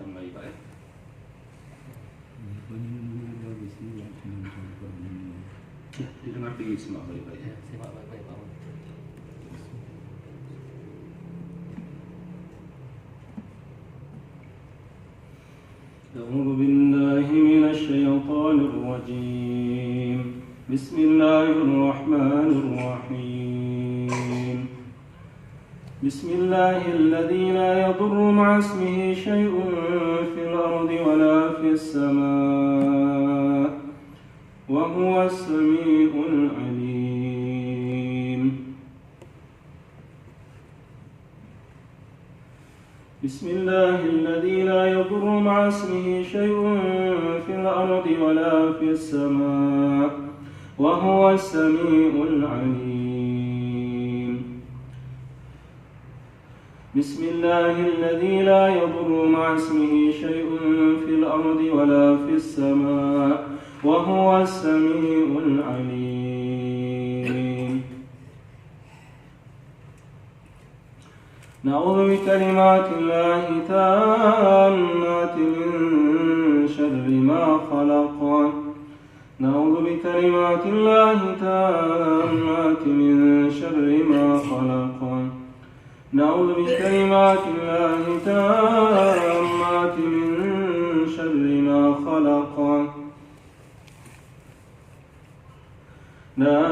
kembali Pak ya. Ya, didengar disimak baik-baik ya. Simak baik-baik Pak. أعوذ بالله من الشيطان الرجيم. بسم الله الرحمن الرحيم. بسم الله الذي لا يضر مع اسمه شيء في الأرض ولا في السماء وهو السميع العليم. بسم الله الذي لا يضر مع اسمه شيء في الأرض ولا في السماء وهو السميع العليم. بسم الله الذي لا يضر مع اسمه شيء في الأرض ولا في السماء وهو السميع العليم. نعوذ بكلمات الله التامات من شر ما خلق. نعوذ بكلمات الله التامات من شر ما خلق. نعوذ بكلمات الله التامات من شر ما خلق. لا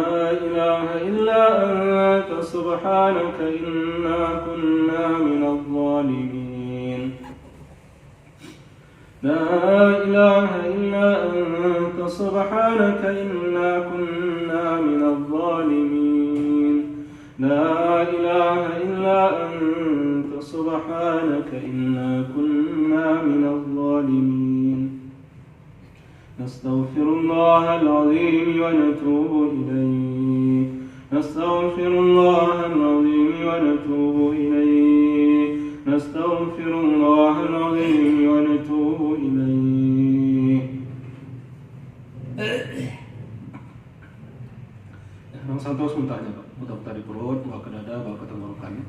إله إلا أنت سبحانك إنا كنا من الظالمين. لا إله إلا أنت سبحانك إنا كنا من الظالمين. لا إله إلا أنت سبحانك إنا كنا من الظالمين. نستغفر الله العظيم ونتوب إليه. نستغفر الله العظيم ونتوب إليه. نستغفر الله العظيم ونتوب إليه. Yang satu sementara Pak, putar-putar di perut, bawa ke dada, bawa ke tenggorokannya.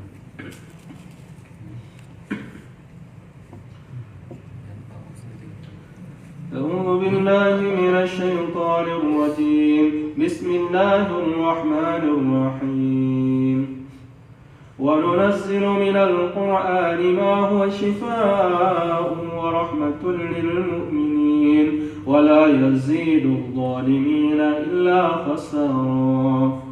أعوذ بالله من الشيطان الرجيم. بسم الله الرحمن الرحيم. وننزل من القرآن ما هو شفاء ورحمة للمؤمنين ولا يزيد الظالمين إلا خسارا.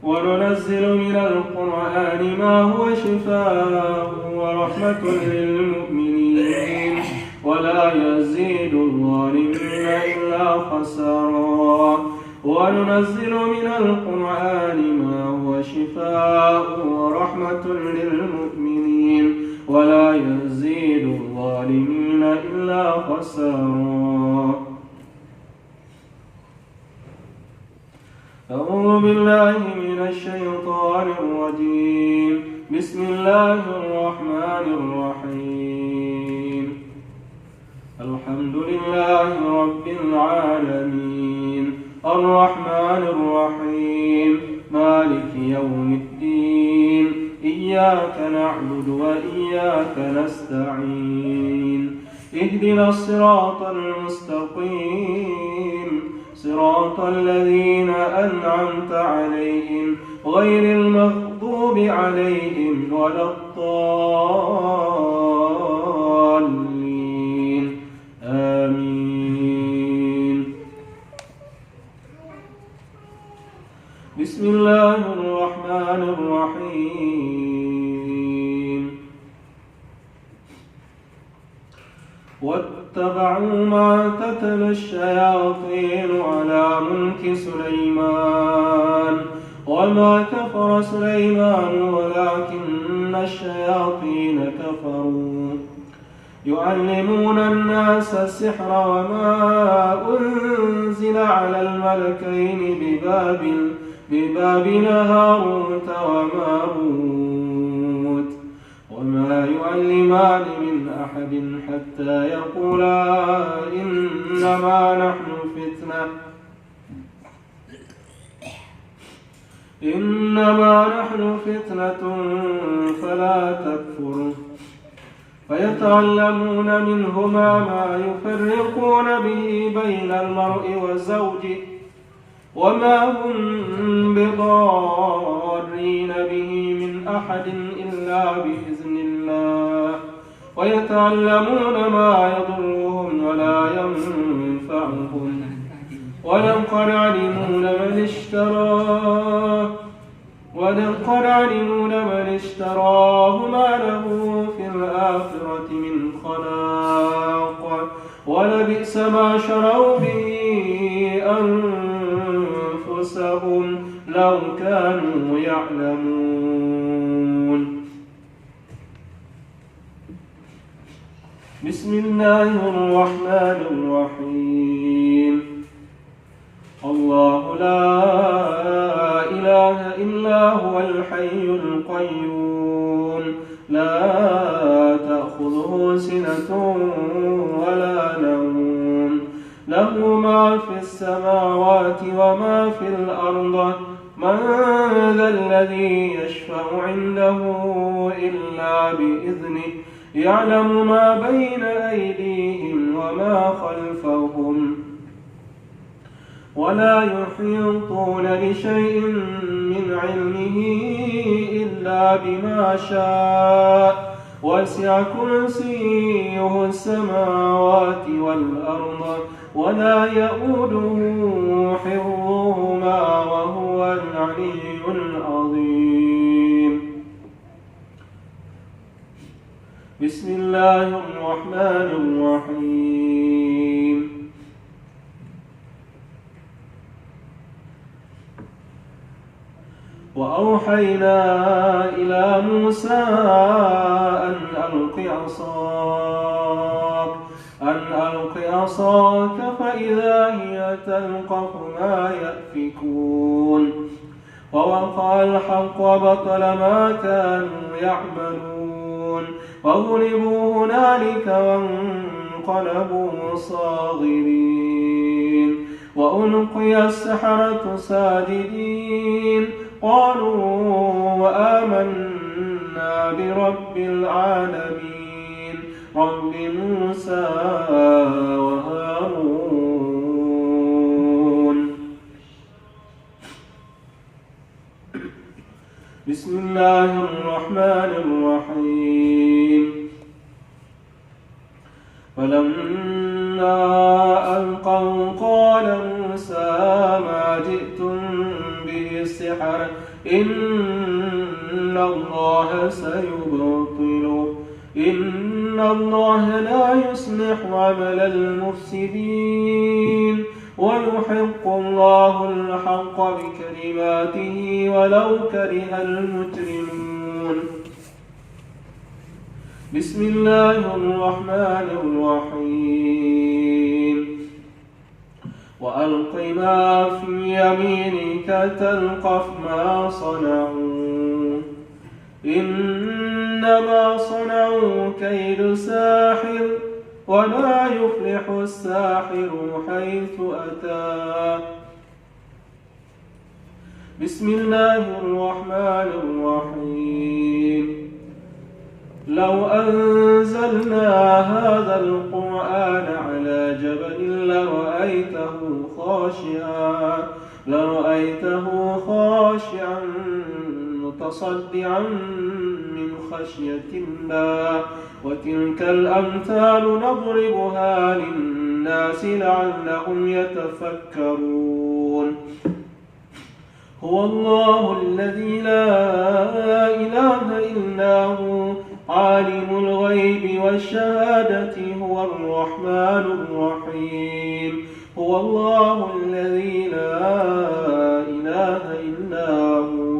وننزل من القرآن ما هو شفاء ورحمة للمؤمنين ولا يزيد الظالمين إلا خسارا. وننزل من القرآن ما هو شفاء ورحمة للمؤمنين ولا يزيد الظالمين إلا خسارا. أعوذ بالله من الشيطان الرجيم. بسم الله الرحمن الرحيم. الحمد لله رب العالمين الرحمن الرحيم مالك يوم الدين إياك نعبد وإياك نستعين اهدنا الصراط المستقيم صراط الذين أنعمت عليهم غير المغضوب عليهم ولا الضالين. آمين. بسم الله الرحمن الرحيم. واتبعوا ما تتلو الشياطين على ملك سليمان وما كفر سليمان ولكن الشياطين كفروا يعلمون الناس السحر وما أنزل على الملكين ببابل هاروت وماروت وما يعلمان من أحد حتى يقولا إنما نحن فتنة فلا تكفر فيتعلمون منهما ما يفرقون به بين المرء وزوجه وما هم بضارين به من أحد إلا بإذن الله ويتعلمون ما يضرهم ولا ينفعهم ولقد علموا لمن اشتراه ما له في الآخرة من خلاق ولبئس ما شروا به أنفسهم لو كانوا يعلمون. بسم الله الرحمن الرحيم. الله لا إله إلا هو الحي القيوم لا تأخذه سنة ولا نوم له ما في السماوات وما في الأرض من ذا الذي يشفع عنده إلا بإذنه يعلم ما بين أيديهم وما خلفهم ولا يحيطون بشيء من علمه إلا بما شاء وسع كرسيه السماوات والأرض ولا يؤوده حفظهما وهو العلي العظيم. بسم الله الرحمن الرحيم. وأوحينا إلى موسى أن ألق عصاك فإذا هي تلقف ما يأفكون ووقع الحق وبطل ما كانوا يعملون وغلبوا هنالك وانقلبوا صاغرين وألقي السحرة ساجدين قالوا آمنا برب العالمين رب موسى وهارون. بسم الله الرحمن الرحيم. فلما ألقوا قال موسى ما جئتم به السحر إن الله سيبطله إن الله لا يصلح عمل المفسدين ويحق الله الحق بكلماته ولو كره المجرمون. بسم الله الرحمن الرحيم. وألق ما في يمينك تلقف ما صنعوا إنما صنعوا كيد ساحر ولا يفلح الساحر حيث أتى. بسم الله الرحمن الرحيم. لو أنزلنا هذا القرآن على جبل لرأيته خاشعا متصدعا من خشية الله وتلك الأمثال نضربها للناس لعلهم يتفكرون. هو الله الذي لا إله إلا هو عالم الغيب والشهادة هو الرحمن الرحيم. هو الله الذي لا إله إلا هو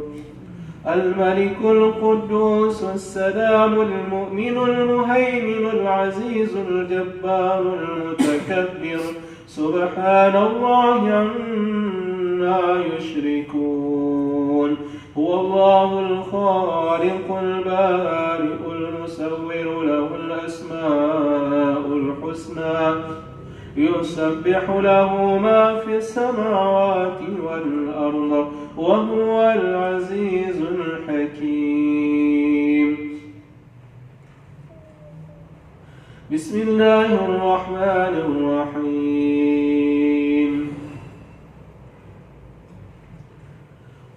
الملك القدوس السلام المؤمن المهيمن العزيز الجبار المتكبر سبحان الله عما يشركون. هو الله الخالق البارئ المصور له الأسماء الحسنى يسبح له ما في السماوات والأرض وهو العزيز الحكيم. بسم الله الرحمن الرحيم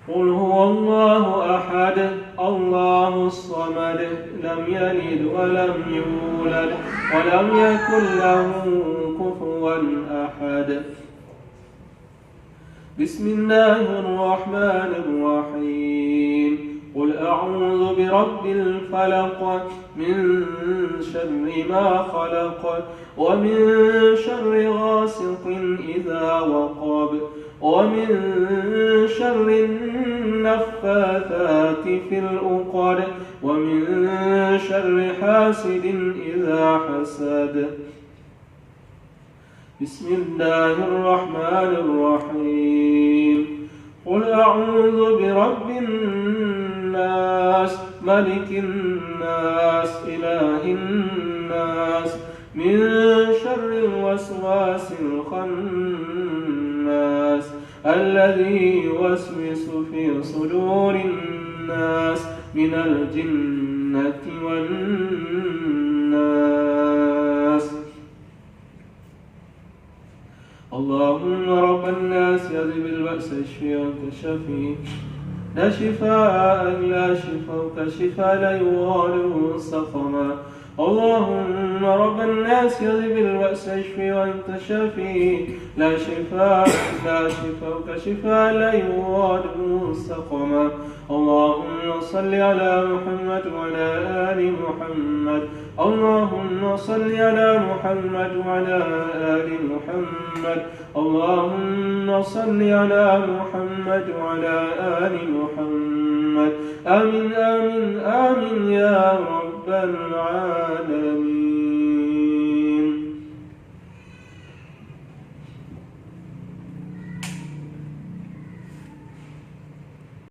قل هو الله أحد الله الصمد لم يلد ولم يولد ولم يكن له كفوا أحد بسم الله الرحمن الرحيم قل أعوذ برب الفلق من شر ما خلق ومن شر غاسق إذا وقب ومن شر النفاثات في العقد ومن شر حاسد إذا حسد بسم الله الرحمن الرحيم قل أعوذ برب الناس ملك الناس إله الناس من شر الوسواس الخناس الذي يوسوس في صدور الناس من الجنة والناس اللهم رب الناس يذهب البأس اشفي وانت الشفي لا شفاء إلا شفاءك شفاء لا يغادر سقما اللهم رب الناس يذهب البأس اشفي وانت الشفي لا شفاء إلا شفاءك شفاء لا يغادر سقما اللهم صل على محمد وعلى آل محمد اللهم صل على محمد وعلى آل محمد اللهم صل على محمد وعلى آل محمد آمين آمين آمين يا رب العالمين.